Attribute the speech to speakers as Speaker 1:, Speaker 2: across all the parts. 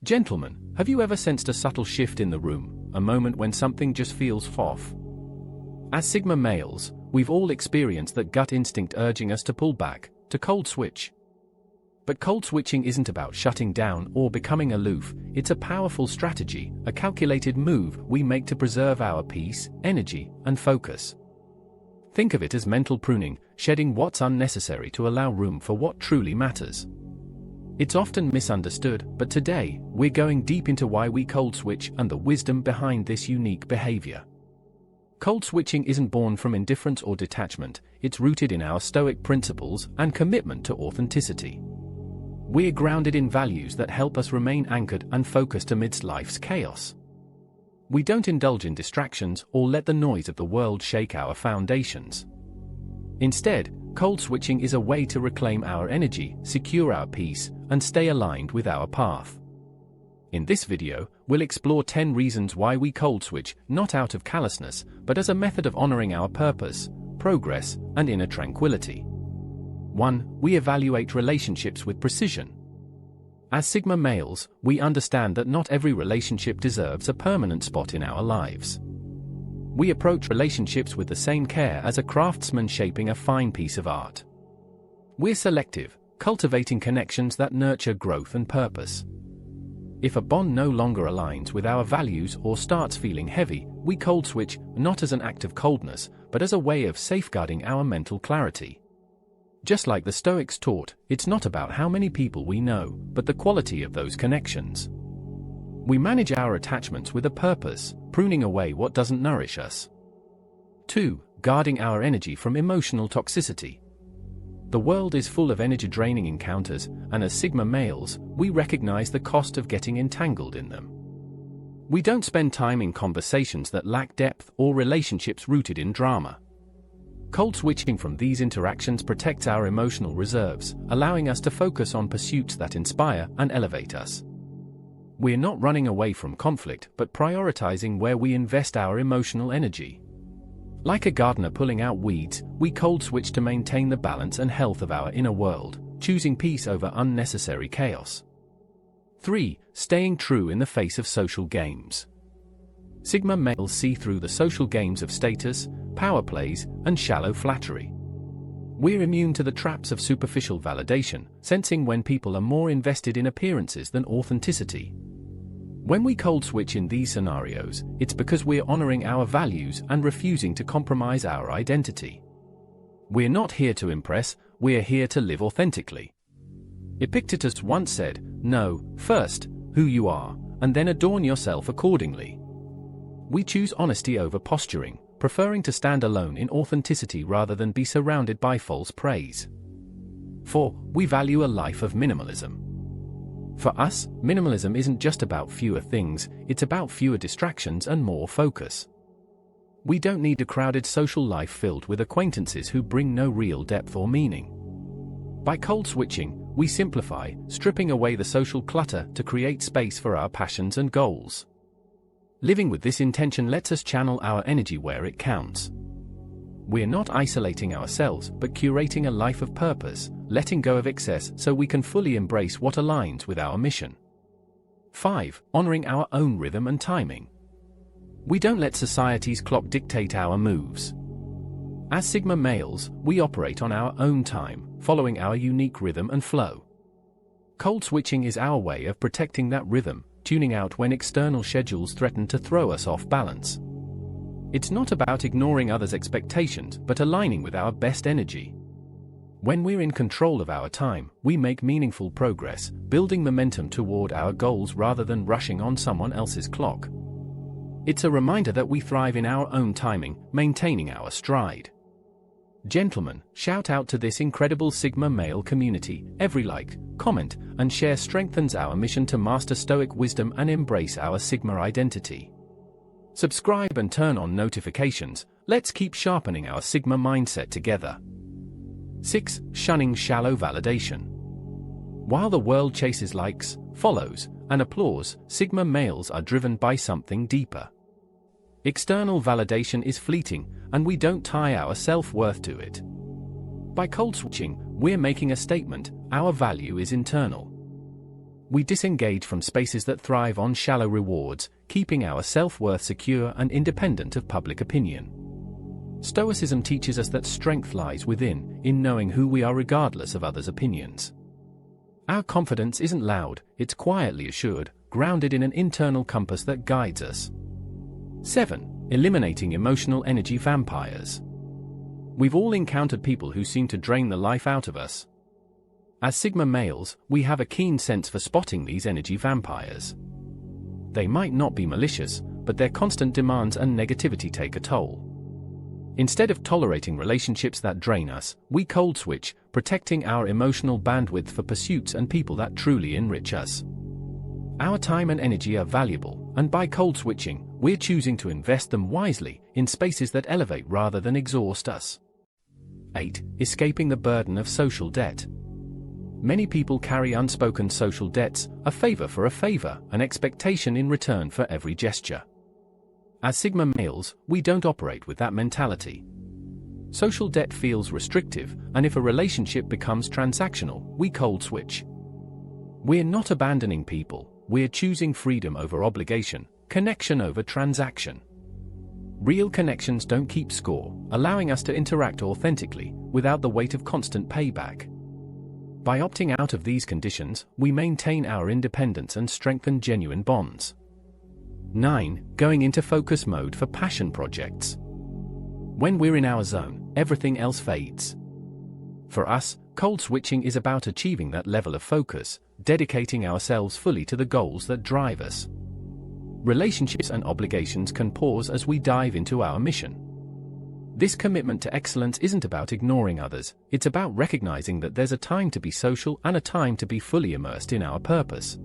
Speaker 1: Gentlemen, have you ever sensed a subtle shift in the room, a moment when something just feels off? As Sigma males, we've all experienced that gut instinct urging us to pull back, to cold switch. But cold switching isn't about shutting down or becoming aloof, it's a powerful strategy, a calculated move we make to preserve our peace, energy, and focus. Think of it as mental pruning, shedding what's unnecessary to allow room for what truly matters. It's often misunderstood, but today, we're going deep into why we cold switch and the wisdom behind this unique behavior. Cold switching isn't born from indifference or detachment, it's rooted in our Stoic principles and commitment to authenticity. We're grounded in values that help us remain anchored and focused amidst life's chaos. We don't indulge in distractions or let the noise of the world shake our foundations. Instead, cold switching is a way to reclaim our energy, secure our peace, and stay aligned with our path. In this video, we'll explore 10 reasons why we cold switch, not out of callousness, but as a method of honoring our purpose, progress, and inner tranquility. 1. We evaluate relationships with precision. As Sigma males, we understand that not every relationship deserves a permanent spot in our lives. We approach relationships with the same care as a craftsman shaping a fine piece of art. We're selective, cultivating connections that nurture growth and purpose. If a bond no longer aligns with our values or starts feeling heavy, we cold switch, not as an act of coldness, but as a way of safeguarding our mental clarity. Just like the Stoics taught, it's not about how many people we know, but the quality of those connections. We manage our attachments with a purpose, pruning away what doesn't nourish us. 2. Guarding our energy from emotional toxicity. The world is full of energy-draining encounters, and as Sigma males, we recognize the cost of getting entangled in them. We don't spend time in conversations that lack depth or relationships rooted in drama. Cold switching from these interactions protects our emotional reserves, allowing us to focus on pursuits that inspire and elevate us. We're not running away from conflict, but prioritizing where we invest our emotional energy. Like a gardener pulling out weeds, we cold switch to maintain the balance and health of our inner world, choosing peace over unnecessary chaos. 3. Staying true in the face of social games. Sigma males see through the social games of status, power plays, and shallow flattery. We're immune to the traps of superficial validation, sensing when people are more invested in appearances than authenticity. When we cold switch in these scenarios, it's because we're honoring our values and refusing to compromise our identity. We're not here to impress, we're here to live authentically. Epictetus once said, "Know, first, who you are, and then adorn yourself accordingly." We choose honesty over posturing, preferring to stand alone in authenticity rather than be surrounded by false praise. 4. We value a life of minimalism. For us, minimalism isn't just about fewer things, it's about fewer distractions and more focus. We don't need a crowded social life filled with acquaintances who bring no real depth or meaning. By cold switching, we simplify, stripping away the social clutter to create space for our passions and goals. Living with this intention lets us channel our energy where it counts. We're not isolating ourselves, but curating a life of purpose, letting go of excess so we can fully embrace what aligns with our mission. 5. Honoring our own rhythm and timing. We don't let society's clock dictate our moves. As Sigma males, we operate on our own time, following our unique rhythm and flow. Cold switching is our way of protecting that rhythm, tuning out when external schedules threaten to throw us off balance. It's not about ignoring others' expectations, but aligning with our best energy. When we're in control of our time, we make meaningful progress, building momentum toward our goals rather than rushing on someone else's clock. It's a reminder that we thrive in our own timing, maintaining our stride. Gentlemen, shout out to this incredible Sigma male community. Every like, comment, and share strengthens our mission to master Stoic wisdom and embrace our Sigma identity. Subscribe and turn on notifications. Let's keep sharpening our Sigma mindset together. 6. Shunning shallow validation. While the world chases likes, follows, and applause, Sigma males are driven by something deeper. External validation is fleeting, and we don't tie our self-worth to it. By cold switching, we're making a statement: our value is internal. we disengage from spaces that thrive on shallow rewards, keeping our self-worth secure and independent of public opinion. Stoicism teaches us that strength lies within, in knowing who we are regardless of others' opinions. Our confidence isn't loud, it's quietly assured, grounded in an internal compass that guides us. 7. Eliminating emotional energy vampires. We've all encountered people who seem to drain the life out of us. As Sigma males, we have a keen sense for spotting these energy vampires. They might not be malicious, but their constant demands and negativity take a toll. Instead of tolerating relationships that drain us, we cold switch, protecting our emotional bandwidth for pursuits and people that truly enrich us. Our time and energy are valuable, and by cold switching, we're choosing to invest them wisely in spaces that elevate rather than exhaust us. 8. Escaping the burden of social debt. Many people carry unspoken social debts, a favor for a favor, an expectation in return for every gesture. As Sigma males, we don't operate with that mentality. Social debt feels restrictive, and if a relationship becomes transactional, we cold switch. We're not abandoning people, we're choosing freedom over obligation, connection over transaction. Real connections don't keep score, allowing us to interact authentically, without the weight of constant payback. By opting out of these conditions, we maintain our independence and strengthen genuine bonds. 9. Going into focus mode for passion projects. When we're in our zone, everything else fades. For us, cold switching is about achieving that level of focus, dedicating ourselves fully to the goals that drive us. Relationships and obligations can pause as we dive into our mission. This commitment to excellence isn't about ignoring others, it's about recognizing that there's a time to be social and a time to be fully immersed in our purpose.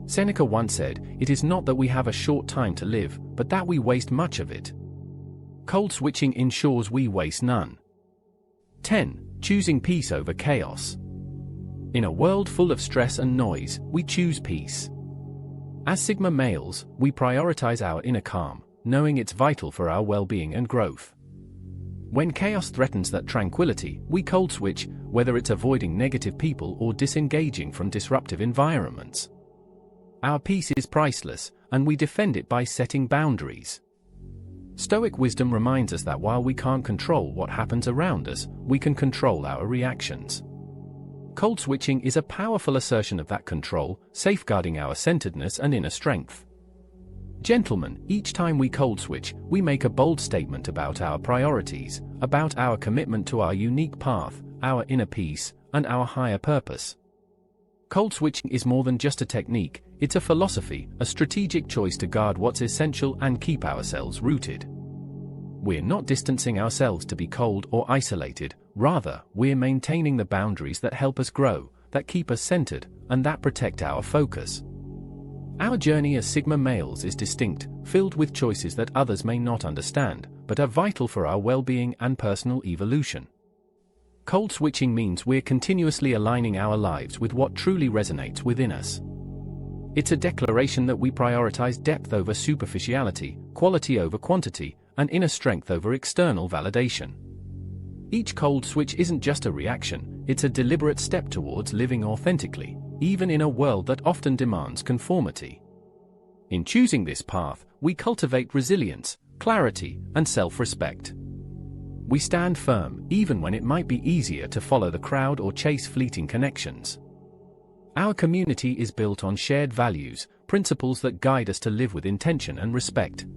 Speaker 1: Seneca once said, "It is not that we have a short time to live, but that we waste much of it." Cold switching ensures we waste none. 10. Choosing peace over chaos. In a world full of stress and noise, we choose peace. As Sigma males, we prioritize our inner calm, knowing it's vital for our well-being and growth. When chaos threatens that tranquility, we cold switch, whether it's avoiding negative people or disengaging from disruptive environments. Our peace is priceless, and we defend it by setting boundaries. Stoic wisdom reminds us that while we can't control what happens around us, we can control our reactions. Cold switching is a powerful assertion of that control, safeguarding our centeredness and inner strength. Gentlemen, each time we cold switch, we make a bold statement about our priorities, about our commitment to our unique path, our inner peace, and our higher purpose. Cold switching is more than just a technique, it's a philosophy, a strategic choice to guard what's essential and keep ourselves rooted. We're not distancing ourselves to be cold or isolated, rather, we're maintaining the boundaries that help us grow, that keep us centered, and that protect our focus. Our journey as Sigma males is distinct, filled with choices that others may not understand, but are vital for our well-being and personal evolution. Cold switching means we're continuously aligning our lives with what truly resonates within us. It's a declaration that we prioritize depth over superficiality, quality over quantity, and inner strength over external validation. Each cold switch isn't just a reaction, it's a deliberate step towards living authentically, even in a world that often demands conformity. In choosing this path, we cultivate resilience, clarity, and self-respect. We stand firm, even when it might be easier to follow the crowd or chase fleeting connections. Our community is built on shared values, principles that guide us to live with intention and respect.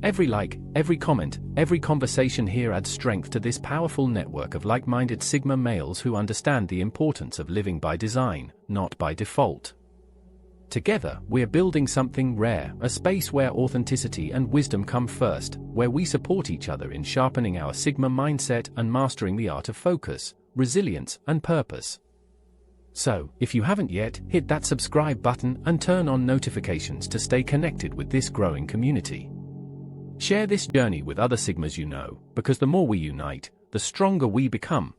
Speaker 1: Every like, every comment, every conversation here adds strength to this powerful network of like-minded Sigma males who understand the importance of living by design, not by default. Together, we're building something rare, a space where authenticity and wisdom come first, where we support each other in sharpening our Sigma mindset and mastering the art of focus, resilience, and purpose. So, if you haven't yet, hit that subscribe button and turn on notifications to stay connected with this growing community. Share this journey with other Sigmas you know, because the more we unite, the stronger we become.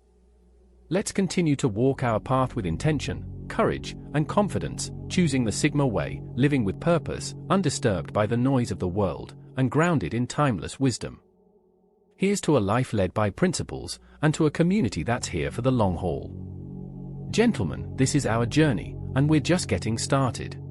Speaker 1: Let's continue to walk our path with intention, courage, and confidence, choosing the Sigma way, living with purpose, undisturbed by the noise of the world, and grounded in timeless wisdom. Here's to a life led by principles, and to a community that's here for the long haul. Gentlemen, this is our journey, And we're just getting started.